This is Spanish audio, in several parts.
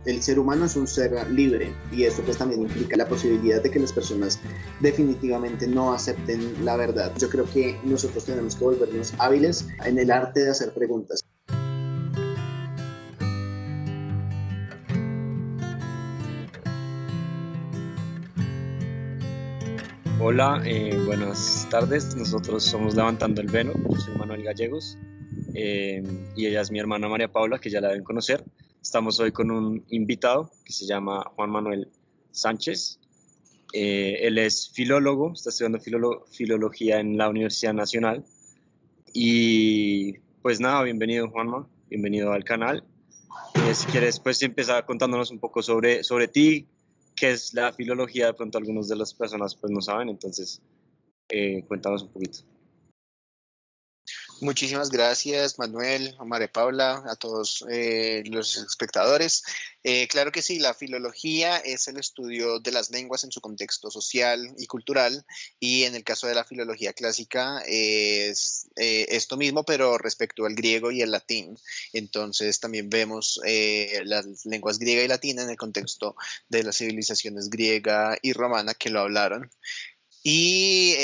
el ser humano es un ser libre y esto pues también implica la posibilidad de que las personas definitivamente no acepten la verdad. Yo creo que nosotros tenemos que volvernos hábiles en el arte de hacer preguntas. Hola, buenas tardes. Nosotros somos Levantando el Velo. Yo soy Manuel Gallegos y ella es mi hermana María Paula, que ya la deben conocer. Estamos hoy con un invitado que se llama Juan Manuel Sánchez. Él es filólogo, está estudiando filología en la Universidad Nacional. Y pues nada, bienvenido Juanma, bienvenido al canal. Si quieres, pues empezar contándonos un poco sobre ti, qué es la filología. De pronto algunas de las personas pues no saben, entonces cuéntanos un poquito. Muchísimas gracias, Manuel, a María Paula, a todos los espectadores. Claro que sí, la filología es el estudio de las lenguas en su contexto social y cultural, y en el caso de la filología clásica es esto mismo, pero respecto al griego y el latín. Entonces también vemos las lenguas griega y latina en el contexto de las civilizaciones griega y romana que lo hablaron. Y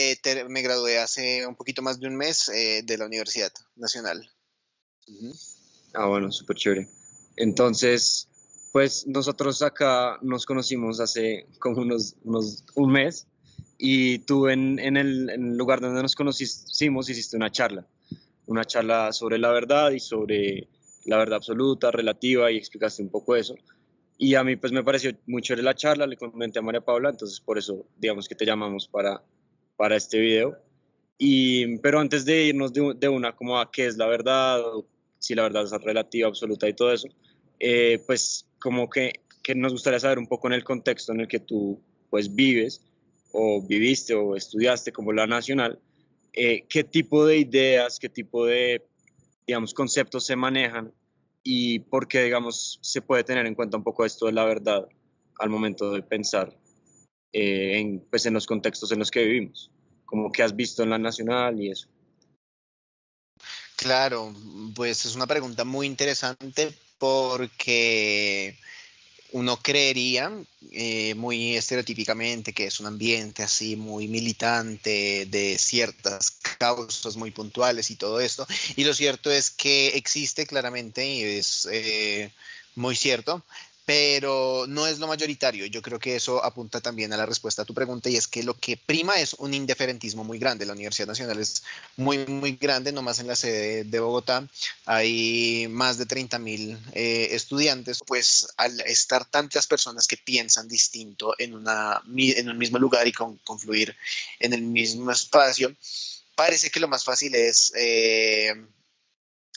me gradué hace un poquito más de un mes de la Universidad Nacional. Uh-huh. Bueno, súper chévere. Entonces, pues nosotros acá nos conocimos hace como un mes y tú en el lugar donde nos conocimos hiciste una charla sobre la verdad y sobre la verdad absoluta, relativa, y explicaste un poco eso. Y a mí pues me pareció muy chévere la charla, le comenté a María Paula, entonces por eso digamos que te llamamos para este video. Pero antes de irnos de una como a qué es la verdad, o si la verdad es relativa, absoluta y todo eso, pues como que nos gustaría saber un poco en el contexto en el que tú pues vives o viviste o estudiaste como la nacional, qué tipo de ideas, qué tipo de, digamos, conceptos se manejan y por qué, digamos, se puede tener en cuenta un poco esto de la verdad al momento de pensar pues en los contextos en los que vivimos, como que has visto en la nacional y eso. Claro, pues es una pregunta muy interesante porque uno creería muy estereotípicamente que es un ambiente así muy militante de ciertas causas muy puntuales y todo esto. Y lo cierto es que existe claramente y es muy cierto, pero no es lo mayoritario. Yo creo que eso apunta también a la respuesta a tu pregunta, y es que lo que prima es un indiferentismo muy grande. La Universidad Nacional es muy, muy grande, nomás en la sede de Bogotá hay más de 30.000 estudiantes. Pues al estar tantas personas que piensan distinto en un mismo lugar y confluir en el mismo espacio, parece que lo más fácil es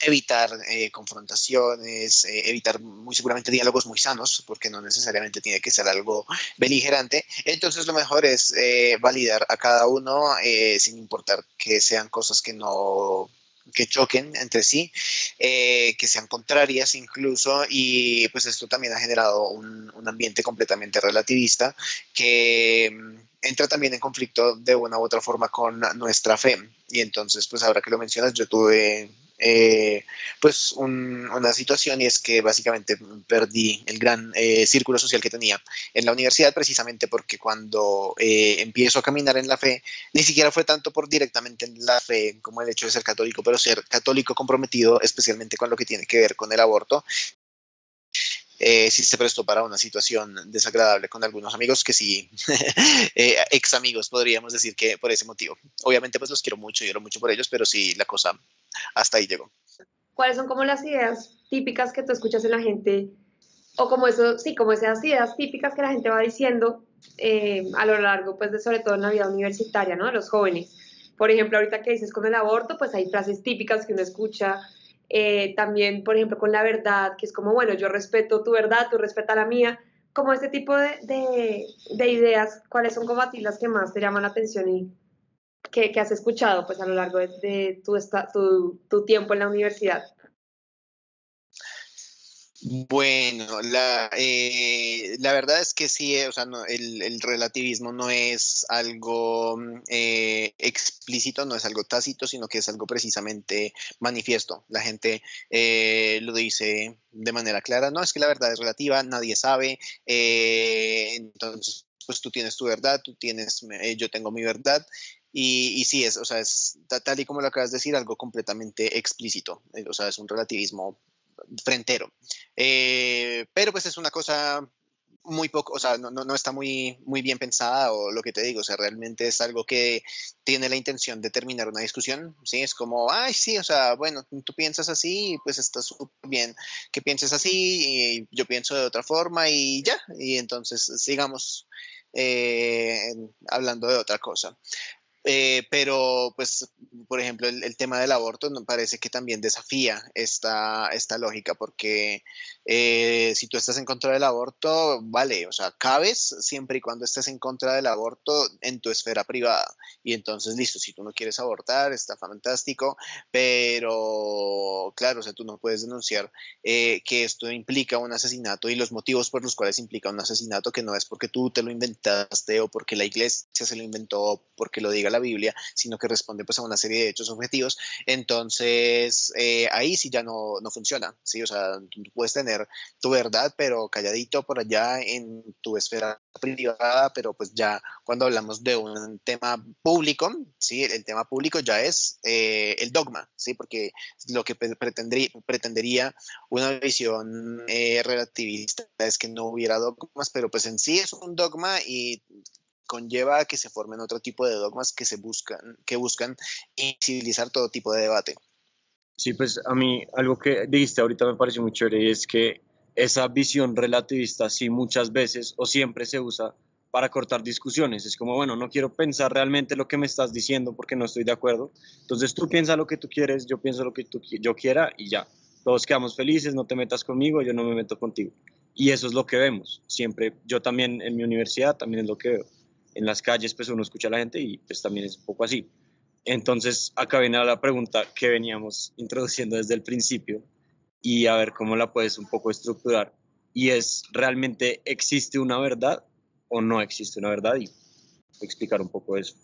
evitar confrontaciones, evitar muy seguramente diálogos muy sanos, porque no necesariamente tiene que ser algo beligerante. Entonces lo mejor es validar a cada uno sin importar que sean cosas que choquen entre sí, que sean contrarias incluso, y pues esto también ha generado un ambiente completamente relativista que entra también en conflicto de una u otra forma con nuestra fe. Y entonces, pues ahora que lo mencionas, yo tuve pues una situación, y es que básicamente perdí el gran círculo social que tenía en la universidad, precisamente porque cuando empiezo a caminar en la fe, ni siquiera fue tanto por directamente en la fe como el hecho de ser católico, pero ser católico comprometido especialmente con lo que tiene que ver con el aborto. Sí se prestó para una situación desagradable con algunos amigos que sí, ex amigos podríamos decir, que por ese motivo. Obviamente pues los quiero mucho, lloro mucho por ellos, pero sí la cosa hasta ahí llegó. ¿Cuáles son como las ideas típicas que tú escuchas en la gente? O como eso, sí, como esas ideas típicas que la gente va diciendo a lo largo, pues, de sobre todo en la vida universitaria, ¿no? De los jóvenes. Por ejemplo, ahorita que dices con el aborto, pues hay frases típicas que uno escucha. También, por ejemplo, con la verdad, que es como, bueno, yo respeto tu verdad, tú respetas la mía. Como este tipo de ideas, ¿cuáles son como a ti las que más te llaman la atención y que has escuchado, pues, a lo largo de tu tiempo en la universidad? Bueno, la verdad es que sí, o sea, el relativismo no es algo explícito, no es algo tácito, sino que es algo precisamente manifiesto. La gente lo dice de manera clara, no, es que la verdad es relativa, nadie sabe, entonces, pues tú tienes tu verdad, yo tengo mi verdad. Y sí, o sea, es tal y como lo acabas de decir, algo completamente explícito. O sea, es un relativismo frentero. Pero pues es una cosa muy poco, o sea, no está muy bien pensada o lo que te digo, o sea, realmente es algo que tiene la intención de terminar una discusión, ¿sí? Es como, ay, sí, o sea, bueno, tú piensas así, pues está súper bien que pienses así y yo pienso de otra forma y ya, y entonces sigamos hablando de otra cosa. Pero, pues, por ejemplo, el tema del aborto me parece que también desafía esta lógica, porque si tú estás en contra del aborto, vale, o sea, cabes siempre y cuando estés en contra del aborto en tu esfera privada. Y entonces, listo, si tú no quieres abortar, está fantástico, pero, claro, o sea, tú no puedes denunciar que esto implica un asesinato y los motivos por los cuales implica un asesinato, que no es porque tú te lo inventaste o porque la iglesia se lo inventó o porque lo diga la Biblia, sino que responde pues a una serie de hechos objetivos. Entonces, ahí sí ya no funciona, ¿sí? O sea, tú puedes tener tu verdad, pero calladito por allá en tu esfera privada, pero pues ya cuando hablamos de un tema público, ¿sí? El tema público ya es el dogma, ¿sí? Porque lo que pretendería una visión relativista es que no hubiera dogmas, pero pues en sí es un dogma y conlleva a que se formen otro tipo de dogmas que buscan incivilizar todo tipo de debate. Sí, pues a mí algo que dijiste ahorita me pareció muy chévere y es que esa visión relativista sí muchas veces o siempre se usa para cortar discusiones. Es como, bueno, no quiero pensar realmente lo que me estás diciendo porque no estoy de acuerdo. Entonces tú piensas lo que tú quieres, yo pienso lo que yo quiera y ya. Todos quedamos felices, no te metas conmigo, yo no me meto contigo. Y eso es lo que vemos. Siempre, yo también en mi universidad también es lo que veo. En las calles pues uno escucha a la gente y pues también es un poco así. Entonces, acá viene la pregunta que veníamos introduciendo desde el principio y a ver cómo la puedes un poco estructurar. Y es, ¿realmente existe una verdad o no existe una verdad? Y explicar un poco eso.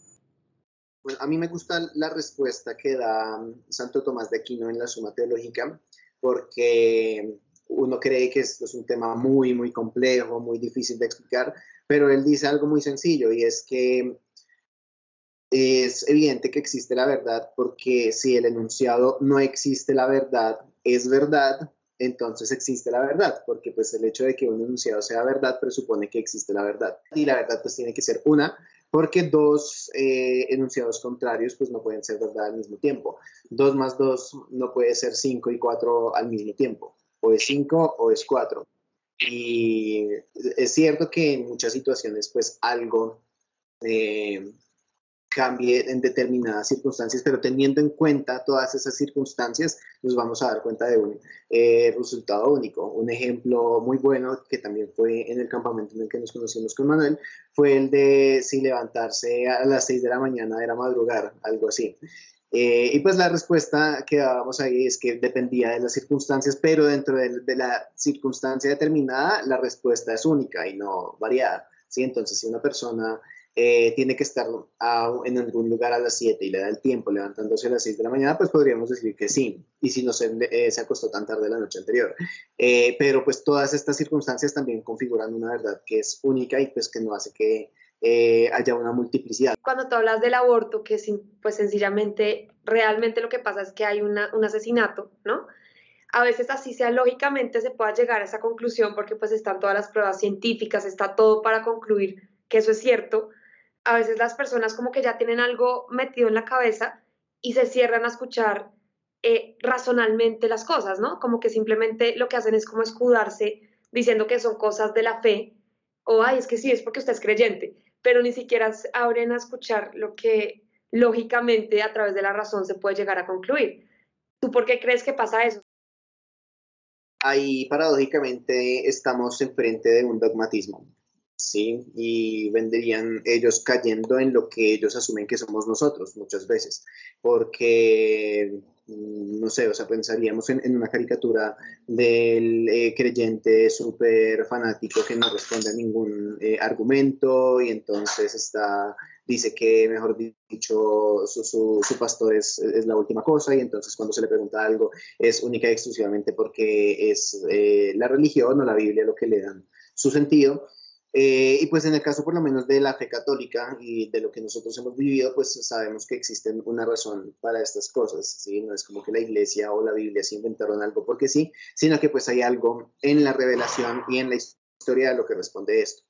Bueno, a mí me gusta la respuesta que da Santo Tomás de Aquino en la Suma Teológica, porque uno cree que esto es un tema muy complejo, muy difícil de explicar, pero él dice algo muy sencillo y es que es evidente que existe la verdad porque si el enunciado no existe la verdad, es verdad, entonces existe la verdad, porque pues el hecho de que un enunciado sea verdad presupone que existe la verdad. Y la verdad pues tiene que ser una, porque dos enunciados contrarios pues no pueden ser verdad al mismo tiempo. 2 más 2 no puede ser 5 y 4 al mismo tiempo. O es 5 o es 4. Y es cierto que en muchas situaciones pues algo eh, cambie en determinadas circunstancias, pero teniendo en cuenta todas esas circunstancias, nos vamos a dar cuenta de un resultado único. Un ejemplo muy bueno, que también fue en el campamento en el que nos conocimos con Manuel, fue el de si levantarse a las 6 de la mañana era madrugar, algo así. Y pues la respuesta que dábamos ahí es que dependía de las circunstancias, pero dentro de la circunstancia determinada, la respuesta es única y no variada. ¿Sí? Entonces, si una persona tiene que estar en algún lugar a las 7 y le da el tiempo levantándose a las 6 de la mañana, pues podríamos decir que sí, y si no se acostó tan tarde la noche anterior. Pero pues todas estas circunstancias también configuran una verdad que es única y pues que no hace que haya una multiplicidad. Cuando tú hablas del aborto, que pues sencillamente, realmente lo que pasa es que hay un asesinato, ¿no? A veces así sea lógicamente se pueda llegar a esa conclusión porque pues están todas las pruebas científicas, está todo para concluir que eso es cierto. A veces las personas como que ya tienen algo metido en la cabeza y se cierran a escuchar razonalmente las cosas, ¿no? Como que simplemente lo que hacen es como escudarse diciendo que son cosas de la fe o, ay, es que sí, es porque usted es creyente, pero ni siquiera abren a escuchar lo que lógicamente a través de la razón se puede llegar a concluir. ¿Tú por qué crees que pasa eso? Ahí paradójicamente estamos enfrente de un dogmatismo, ¿sí? Y vendrían ellos cayendo en lo que ellos asumen que somos nosotros muchas veces, porque no sé, o sea, pensaríamos en una caricatura del creyente súper fanático que no responde a ningún argumento y entonces dice que, mejor dicho, su pastor es la última cosa y entonces cuando se le pregunta algo es única y exclusivamente porque es la religión o la Biblia lo que le dan su sentido. Y pues en el caso por lo menos de la fe católica y de lo que nosotros hemos vivido, pues sabemos que existe una razón para estas cosas, ¿sí? No es como que la iglesia o la Biblia se inventaron algo porque sí, sino que pues hay algo en la revelación y en la historia de lo que responde esto.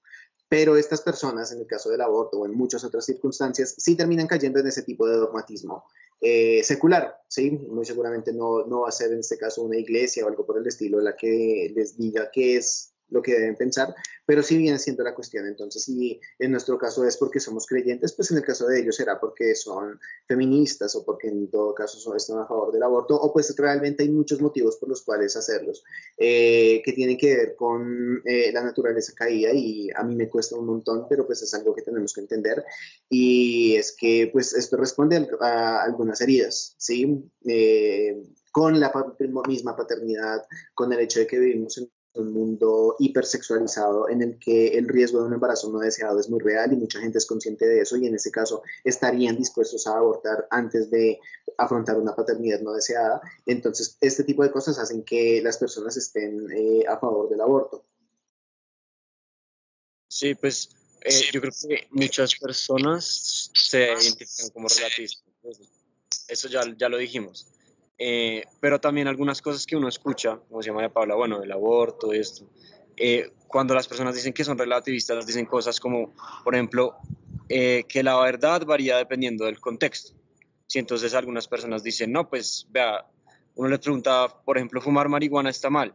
Pero estas personas, en el caso del aborto o en muchas otras circunstancias, sí terminan cayendo en ese tipo de dogmatismo secular, ¿sí? Muy seguramente no va a ser en este caso una iglesia o algo por el estilo la que les diga qué es lo que deben pensar, pero sí viene siendo la cuestión. Entonces, si en nuestro caso es porque somos creyentes, pues en el caso de ellos será porque son feministas o porque en todo caso están a favor del aborto, o pues realmente hay muchos motivos por los cuales hacerlos, que tienen que ver con la naturaleza caída y a mí me cuesta un montón, pero pues es algo que tenemos que entender y es que pues esto responde a algunas heridas, ¿sí? Con la misma paternidad, con el hecho de que vivimos en un mundo hipersexualizado en el que el riesgo de un embarazo no deseado es muy real y mucha gente es consciente de eso y en ese caso estarían dispuestos a abortar antes de afrontar una paternidad no deseada. Entonces, este tipo de cosas hacen que las personas estén a favor del aborto. Sí, pues yo creo que muchas personas se identifican como relativistas. Eso ya lo dijimos. Pero también algunas cosas que uno escucha, como se llama ya Paula, bueno, el aborto, esto. Cuando las personas dicen que son relativistas, dicen cosas como, por ejemplo, que la verdad varía dependiendo del contexto. Si entonces algunas personas dicen, no, pues vea, uno les pregunta, por ejemplo, ¿fumar marihuana está mal?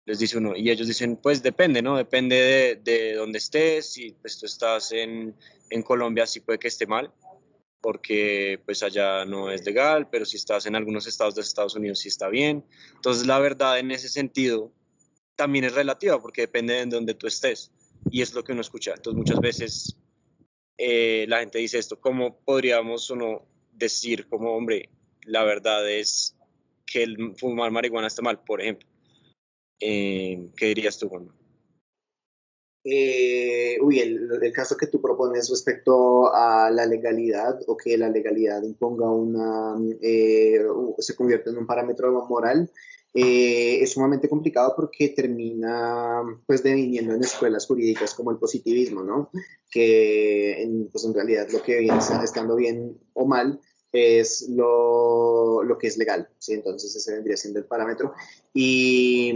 Les dice uno, y ellos dicen, pues depende, ¿no? Depende de dónde estés, si pues tú estás en Colombia sí puede que esté mal, porque pues allá no es legal, pero si estás en algunos estados de Estados Unidos sí está bien. Entonces la verdad en ese sentido también es relativa, porque depende de donde tú estés, y es lo que uno escucha. Entonces muchas veces la gente dice esto, ¿cómo podríamos uno decir como, hombre, la verdad es que el fumar marihuana está mal, por ejemplo? ¿Qué dirías tú, Juan? El caso que tú propones respecto a la legalidad o que la legalidad imponga se convierte en un parámetro moral, es sumamente complicado porque termina pues deviniendo en escuelas jurídicas como el positivismo, ¿no? Que pues en realidad lo que viene estando bien o mal es lo que es legal, ¿sí? Entonces ese vendría siendo el parámetro. Y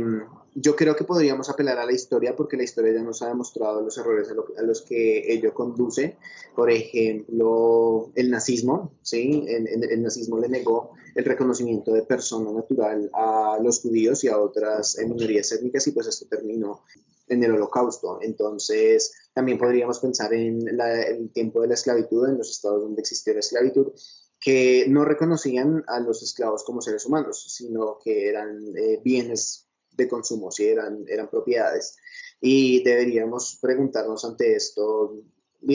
yo creo que podríamos apelar a la historia porque la historia ya nos ha demostrado los errores a los que ello conduce. Por ejemplo, el nazismo, ¿sí? El nazismo le negó el reconocimiento de persona natural a los judíos y a otras minorías étnicas y pues esto terminó en el Holocausto. Entonces, también podríamos pensar en el tiempo de la esclavitud, en los estados donde existió la esclavitud, que no reconocían a los esclavos como seres humanos, sino que eran bienes de consumo, ¿sí? eran propiedades. Y deberíamos preguntarnos ante esto,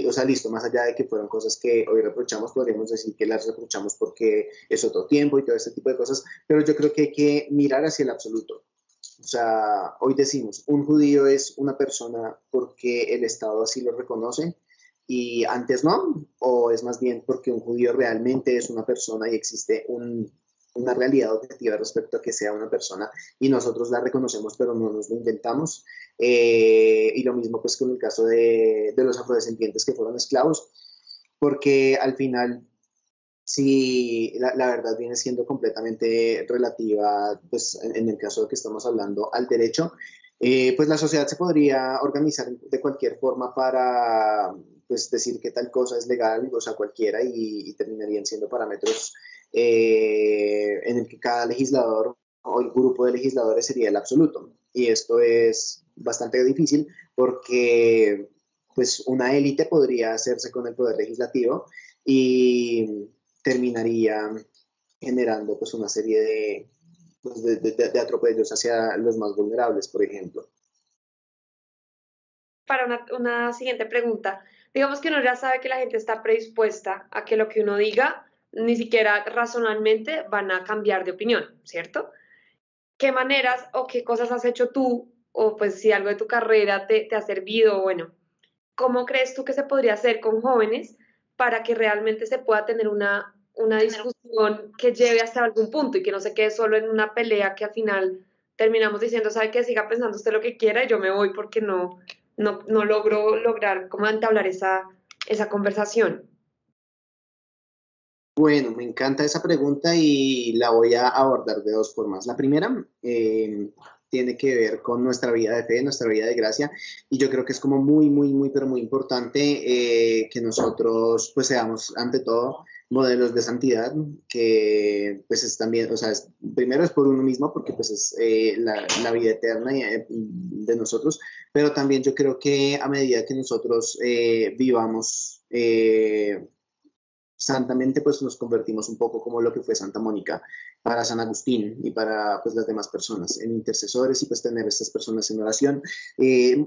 o sea, listo, más allá de que fueron cosas que hoy reprochamos, podríamos decir que las reprochamos porque es otro tiempo y todo este tipo de cosas, pero yo creo que hay que mirar hacia el absoluto. O sea, hoy decimos, un judío es una persona porque el Estado así lo reconoce y antes no, o es más bien porque un judío realmente es una persona y existe una realidad objetiva respecto a que sea una persona y nosotros la reconocemos pero no nos lo inventamos. Y lo mismo pues con el caso de los afrodescendientes que fueron esclavos, porque al final sí, la verdad viene siendo completamente relativa, pues en el caso de que estamos hablando al derecho, pues la sociedad se podría organizar de cualquier forma para pues, decir que tal cosa es legal, o sea, cualquiera, y terminarían siendo parámetros en el que cada legislador o el grupo de legisladores sería el absoluto. Y esto es bastante difícil porque pues una élite podría hacerse con el poder legislativo y terminaría generando pues una serie de atropellos hacia los más vulnerables, por ejemplo. Para una siguiente pregunta, digamos que uno ya sabe que la gente está predispuesta a que lo que uno diga ni siquiera razonalmente van a cambiar de opinión, ¿cierto? ¿Qué maneras o qué cosas has hecho tú, o pues si algo de tu carrera te ha servido, bueno, cómo crees tú que se podría hacer con jóvenes para que realmente se pueda tener una discusión que lleve hasta algún punto y que no se quede solo en una pelea que al final terminamos diciendo, sabe que siga pensando usted lo que quiera y yo me voy porque no logro lograr cómo entablar esa conversación? Bueno, me encanta esa pregunta y la voy a abordar de dos formas. La primera tiene que ver con nuestra vida de fe, nuestra vida de gracia, y yo creo que es como muy, pero muy importante que nosotros pues seamos ante todo modelos de santidad, que pues es también, o sea, primero es por uno mismo, porque pues es la vida eterna de nosotros, pero también yo creo que a medida que nosotros vivamos santamente, pues nos convertimos un poco como lo que fue Santa Mónica para San Agustín y para pues las demás personas, en intercesores, y pues tener a estas personas en oración,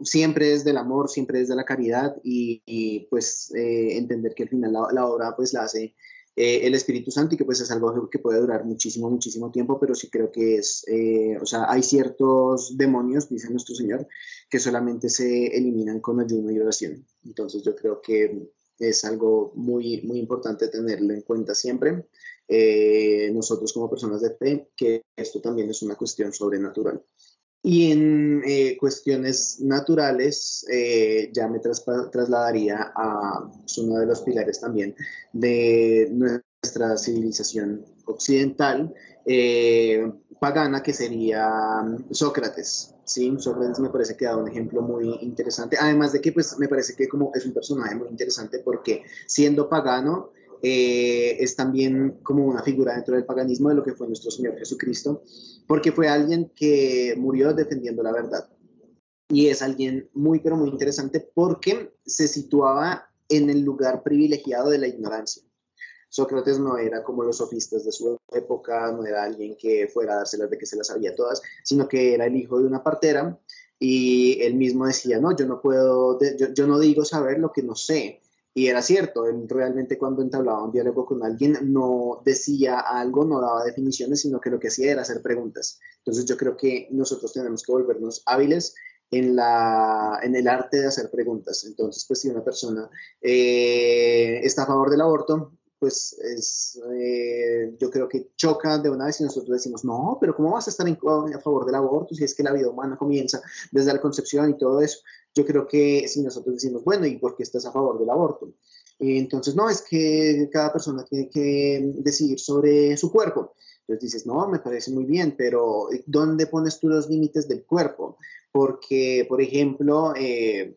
siempre es del amor, siempre es de la caridad, y pues entender que al final la obra pues la hace el Espíritu Santo, y que pues es algo que puede durar muchísimo tiempo, pero sí creo que o sea, hay ciertos demonios, dice nuestro Señor, que solamente se eliminan con ayuno y oración. Entonces yo creo que es algo muy importante tenerlo en cuenta siempre. Nosotros como personas de fe, que esto también es una cuestión sobrenatural. Y en cuestiones naturales, ya me trasladaría a pues, uno de los pilares también de nuestra civilización occidental, pagana, que sería Sócrates. Sí, Sócrates me parece que da un ejemplo muy interesante, además de que pues me parece que como es un personaje muy interesante porque siendo pagano, es también como una figura dentro del paganismo de lo que fue nuestro Señor Jesucristo, porque fue alguien que murió defendiendo la verdad. Y es alguien pero muy interesante porque se situaba en el lugar privilegiado de la ignorancia. Sócrates no era como los sofistas de su época, no era alguien que fuera a dárselas de que se las sabía todas, sino que era el hijo de una partera, y él mismo decía, no, yo no puedo, yo no digo saber lo que no sé. Y era cierto, él realmente cuando entablaba un diálogo con alguien no decía algo, no daba definiciones, sino que lo que hacía era hacer preguntas. Entonces yo creo que nosotros tenemos que volvernos hábiles en el arte de hacer preguntas. Entonces, pues si una persona está a favor del aborto, pues yo creo que choca de una vez, y nosotros decimos, no, pero ¿cómo vas a estar a favor del aborto si es que la vida humana comienza desde la concepción y todo eso? Yo creo que si nosotros decimos, bueno, ¿y por qué estás a favor del aborto? Entonces, no, es que cada persona tiene que decidir sobre su cuerpo. Entonces dices, no, me parece muy bien, pero ¿dónde pones tú los límites del cuerpo? Porque, por ejemplo,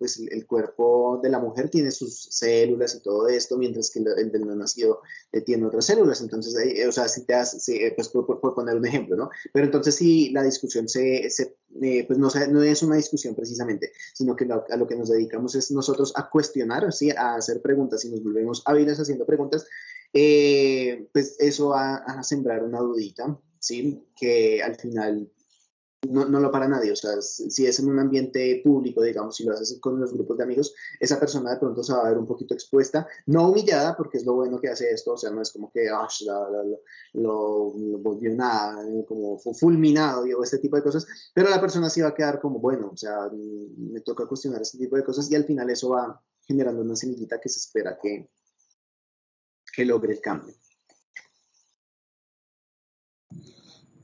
pues el cuerpo de la mujer tiene sus células y todo esto, mientras que el del no nacido tiene otras células. Entonces, o sea, si te hace, pues por poner un ejemplo, ¿no? Pero entonces si la discusión pues no es una discusión precisamente, sino que a lo que nos dedicamos es nosotros a cuestionar, ¿sí? A hacer preguntas, y nos volvemos hábiles haciendo preguntas, pues eso va a sembrar una dudita, ¿sí? Que al final no lo para nadie. O sea, si es en un ambiente público, digamos, si lo haces con los grupos de amigos, esa persona de pronto se va a ver un poquito expuesta, no humillada, porque es lo bueno que hace esto, o sea, no es como que lo volvió nada, como fue fulminado o este tipo de cosas, pero la persona sí va a quedar como, bueno, o sea, me toca cuestionar este tipo de cosas, y al final eso va generando una semillita que se espera que logre el cambio.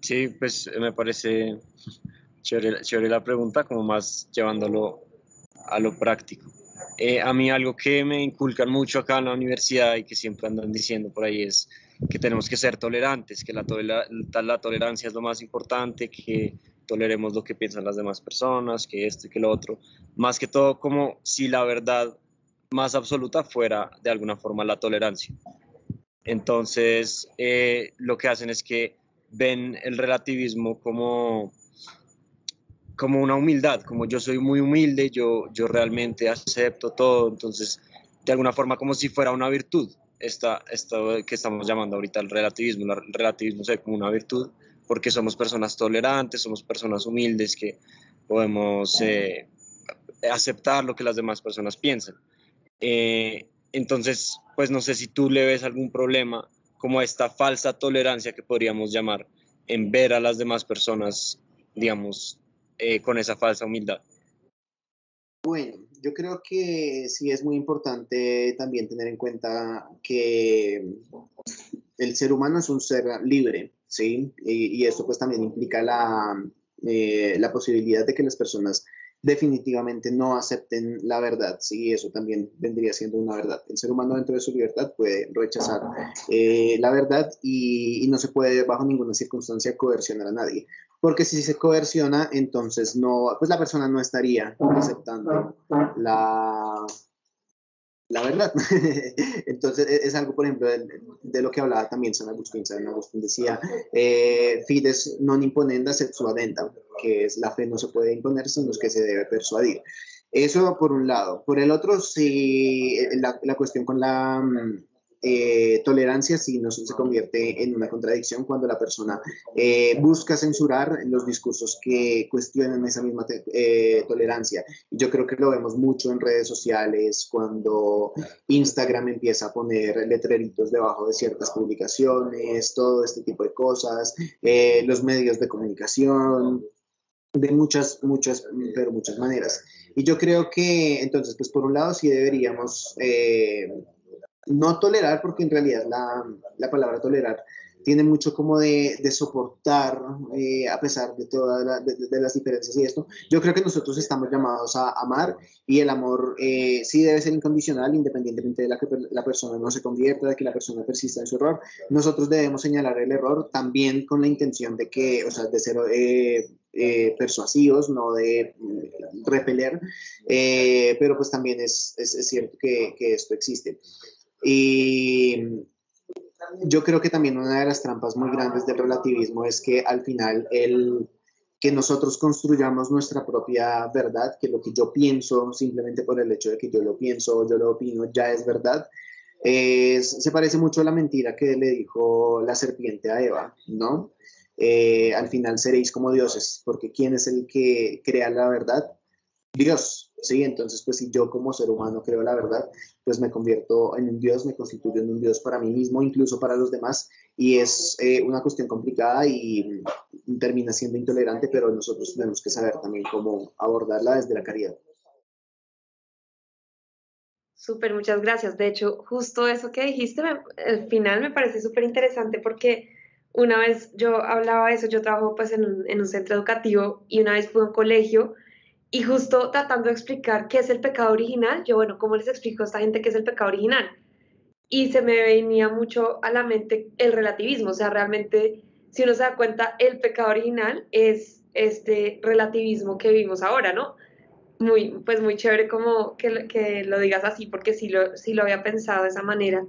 Sí, pues me parece chévere la pregunta, como más llevándolo a lo práctico. A mí algo que me inculcan mucho acá en la universidad y que siempre andan diciendo por ahí es que tenemos que ser tolerantes, que la tolerancia es lo más importante, que toleremos lo que piensan las demás personas, que esto y que lo otro. Más que todo, como si la verdad más absoluta fuera de alguna forma la tolerancia. Entonces, lo que hacen es que ven el relativismo como una humildad, como yo soy muy humilde, yo realmente acepto todo, entonces de alguna forma como si fuera una virtud, esta que estamos llamando ahorita el relativismo se ve como una virtud, porque somos personas tolerantes, somos personas humildes que podemos aceptar lo que las demás personas piensan. Entonces, pues no sé si tú le ves algún problema como esta falsa tolerancia que podríamos llamar en ver a las demás personas, digamos, con esa falsa humildad? Bueno, yo creo que sí es muy importante también tener en cuenta que el ser humano es un ser libre, ¿sí? Y esto pues también implica la posibilidad de que las personas definitivamente no acepten la verdad, ¿sí? Eso también vendría siendo una verdad. El ser humano dentro de su libertad puede rechazar la verdad y no se puede bajo ninguna circunstancia coercionar a nadie. Porque si se coerciona, entonces no, pues la persona no estaría aceptando la verdad. Entonces, es algo, por ejemplo, de lo que hablaba también San Agustín. San Agustín decía, fides non imponenda sed suadenda, que es la fe no se puede imponer, sino que se debe persuadir. Eso por un lado. Por el otro, sí, la cuestión con la tolerancia sí no se convierte en una contradicción cuando la persona busca censurar los discursos que cuestionan esa misma tolerancia. Y yo creo que lo vemos mucho en redes sociales, cuando Instagram empieza a poner letreritos debajo de ciertas publicaciones, todo este tipo de cosas, los medios de comunicación, de pero muchas maneras. Y yo creo que entonces, pues por un lado sí deberíamos no tolerar, porque en realidad la palabra tolerar tiene mucho como de soportar, a pesar de todas de las diferencias y esto. Yo creo que nosotros estamos llamados a amar, y el amor sí debe ser incondicional, independientemente de que la persona no se convierta, de que la persona persista en su error. Nosotros debemos señalar el error también con la intención de que, o sea, de ser persuasivos, no de repeler, pero pues también es cierto que esto existe. Y yo creo que también una de las trampas muy grandes del relativismo es que al final que nosotros construyamos nuestra propia verdad, que lo que yo pienso, simplemente por el hecho de que yo lo pienso, yo lo opino, ya es verdad. Se parece mucho a la mentira que le dijo la serpiente a Eva, ¿no? Al final seréis como dioses, porque ¿quién es el que crea la verdad? Dios, ¿sí? Entonces, pues si yo como ser humano creo la verdad, pues me convierto en un Dios, me constituyo en un Dios para mí mismo, incluso para los demás, y es una cuestión complicada y termina siendo intolerante, pero nosotros tenemos que saber también cómo abordarla desde la caridad. Súper, muchas gracias. De hecho, justo eso que dijiste, al final me parece súper interesante porque una vez yo hablaba de eso, yo trabajo pues en un centro educativo y una vez fui a un colegio y justo tratando de explicar qué es el pecado original, yo, bueno, ¿cómo les explico a esta gente qué es el pecado original? Y se me venía mucho a la mente el relativismo, o sea, realmente, si uno se da cuenta, el pecado original es este relativismo que vivimos ahora, ¿no? Muy, pues muy chévere como que lo digas así, porque sí lo había pensado de esa manera.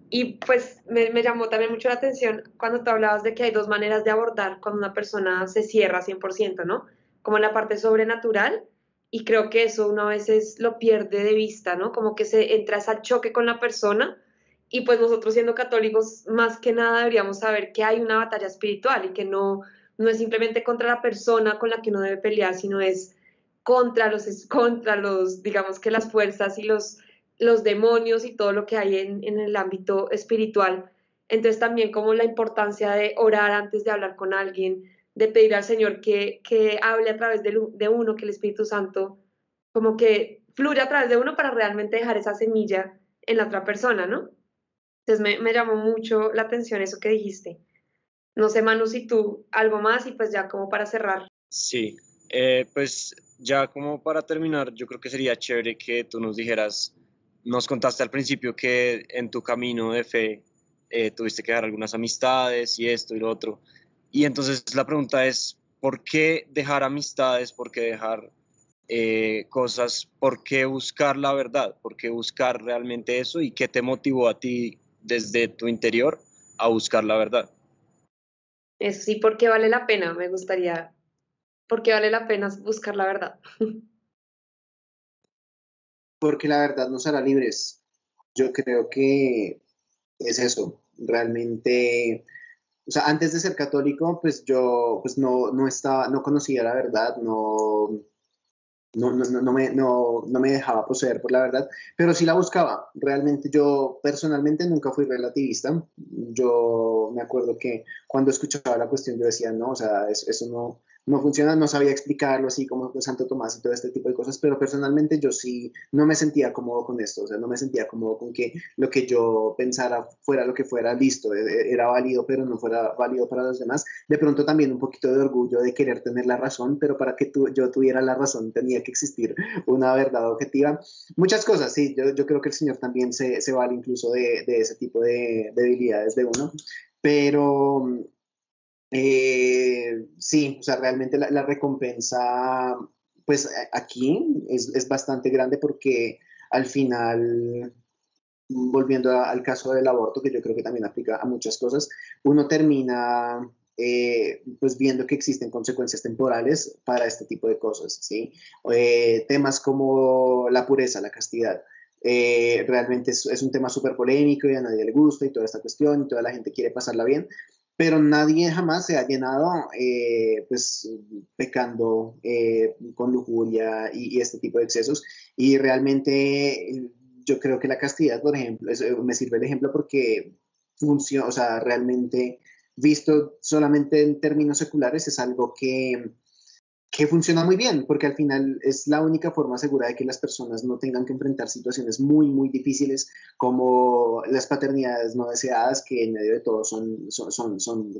Y pues me llamó también mucho la atención cuando tú hablabas de que hay dos maneras de abordar cuando una persona se cierra 100%, ¿no? Como la parte sobrenatural, y creo que eso uno a veces lo pierde de vista, ¿no? Como que se entra ese choque con la persona, y pues nosotros siendo católicos, más que nada deberíamos saber que hay una batalla espiritual y que no es simplemente contra la persona con la que uno debe pelear, sino es contra los, digamos que las fuerzas y los demonios y todo lo que hay en el ámbito espiritual. Entonces también como la importancia de orar antes de hablar con alguien, de pedir al Señor que hable a través de uno, que el Espíritu Santo como que fluya a través de uno para realmente dejar esa semilla en la otra persona, ¿no? Entonces me llamó mucho la atención eso que dijiste. No sé, Manu, si tú algo más y pues ya como para cerrar. Sí, pues ya como para terminar, yo creo que sería chévere que tú nos dijeras, nos contaste al principio que en tu camino de fe tuviste que dejar algunas amistades y esto y lo otro. Y entonces la pregunta es, ¿por qué dejar amistades? ¿Por qué dejar cosas? ¿Por qué buscar la verdad? ¿Por qué buscar realmente eso? ¿Y qué te motivó a ti desde tu interior a buscar la verdad? Eso sí, porque vale la pena, me gustaría, porque vale la pena buscar la verdad. Porque la verdad nos hará libres. Yo creo que es eso, realmente. O sea, antes de ser católico, pues yo pues no conocía la verdad, no me dejaba poseer por la verdad, pero sí la buscaba. Realmente yo personalmente nunca fui relativista. Yo me acuerdo que cuando escuchaba la cuestión yo decía, no, o sea, eso no funciona, no sabía explicarlo así como Santo Tomás y todo este tipo de cosas, pero personalmente yo sí no me sentía cómodo con esto, o sea, no me sentía cómodo con que lo que yo pensara fuera lo que fuera, listo, era válido, pero no fuera válido para los demás. De pronto también un poquito de orgullo de querer tener la razón, pero para que yo tuviera la razón tenía que existir una verdad objetiva. Muchas cosas, sí, yo creo que el Señor también se vale incluso de ese tipo de debilidades de uno, pero sí, o sea, realmente la recompensa, pues aquí es bastante grande porque al final, volviendo al caso del aborto, que yo creo que también aplica a muchas cosas, uno termina pues viendo que existen consecuencias temporales para este tipo de cosas, ¿sí? Temas como la pureza, la castidad. Realmente es un tema súper polémico y a nadie le gusta y toda esta cuestión y toda la gente quiere pasarla bien, pero nadie jamás se ha llenado pues pecando con lujuria y este tipo de excesos y realmente yo creo que la castidad, por ejemplo, me sirve el ejemplo porque funciona, o sea, realmente visto solamente en términos seculares es algo que funciona muy bien, porque al final es la única forma segura de que las personas no tengan que enfrentar situaciones muy, muy difíciles como las paternidades no deseadas, que en medio de todo son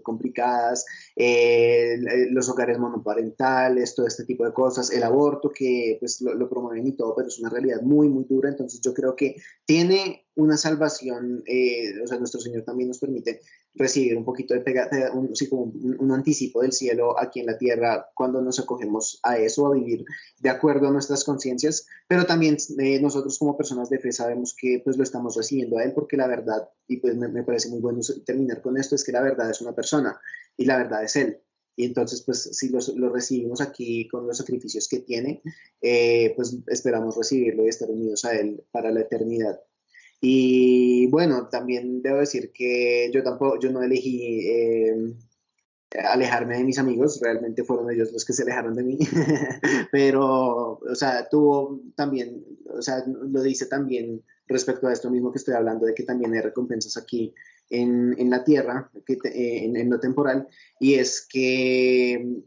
complicadas, los hogares monoparentales, todo este tipo de cosas, el aborto, que pues lo promueven y todo, pero es una realidad muy, muy dura. Entonces yo creo que tiene una salvación, o sea, nuestro Señor también nos permite recibir un poquito sí, como un anticipo del cielo aquí en la tierra cuando nos acogemos a eso, a vivir de acuerdo a nuestras conciencias, pero también nosotros como personas de fe sabemos que pues lo estamos recibiendo a Él porque la verdad, y pues me parece muy bueno terminar con esto, es que la verdad es una persona y la verdad es Él. Y entonces, pues, si lo recibimos aquí con los sacrificios que tiene, pues esperamos recibirlo y estar unidos a Él para la eternidad. Y bueno, también debo decir que yo no elegí alejarme de mis amigos, realmente fueron ellos los que se alejaron de mí, pero, o sea, tuvo también, o sea, lo dice también respecto a esto mismo que estoy hablando, de que también hay recompensas aquí en la tierra, en lo temporal, y es que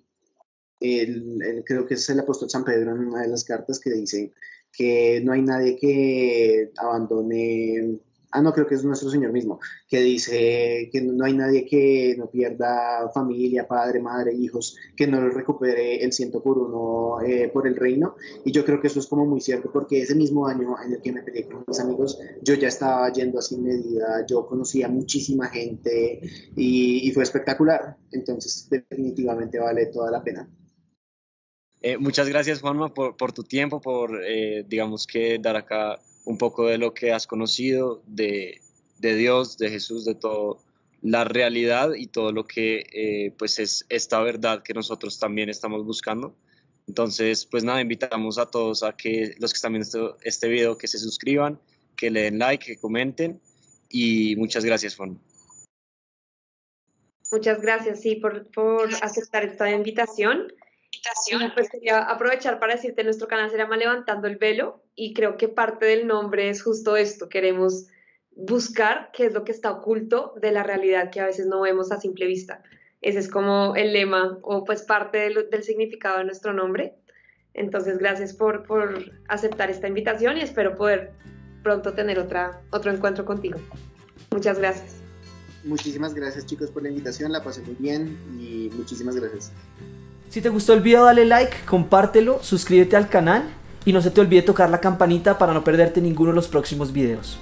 creo que es el apóstol San Pedro en una de las cartas que dice que no hay nadie que abandone, no, creo que es nuestro Señor mismo, que dice que no hay nadie que no pierda familia, padre, madre, hijos, que no lo recupere el 100 por 1 por el reino. Y yo creo que eso es como muy cierto, porque ese mismo año en el que me peleé con mis amigos, yo ya estaba yendo así medida, yo conocía muchísima gente y fue espectacular. Entonces, definitivamente vale toda la pena. Muchas gracias, Juanma, por tu tiempo, por, digamos que, dar acá un poco de lo que has conocido de Dios, de Jesús, de todo, la realidad y todo lo que pues es esta verdad que nosotros también estamos buscando. Entonces, pues nada, invitamos a todos a que los que están viendo este video, que se suscriban, que le den like, que comenten y muchas gracias, Juanma. Muchas gracias, sí, por aceptar esta invitación. Y pues quería aprovechar para decirte, nuestro canal se llama Levantando el Velo y creo que parte del nombre es justo esto, queremos buscar qué es lo que está oculto de la realidad que a veces no vemos a simple vista. Ese es como el lema o pues parte del significado de nuestro nombre. Entonces, gracias por aceptar esta invitación y espero poder pronto tener otro encuentro contigo. Muchas gracias. Muchísimas gracias, chicos, por la invitación, la pasé muy bien y muchísimas gracias. Si te gustó el video, dale like, compártelo, suscríbete al canal y no se te olvide tocar la campanita para no perderte ninguno de los próximos videos.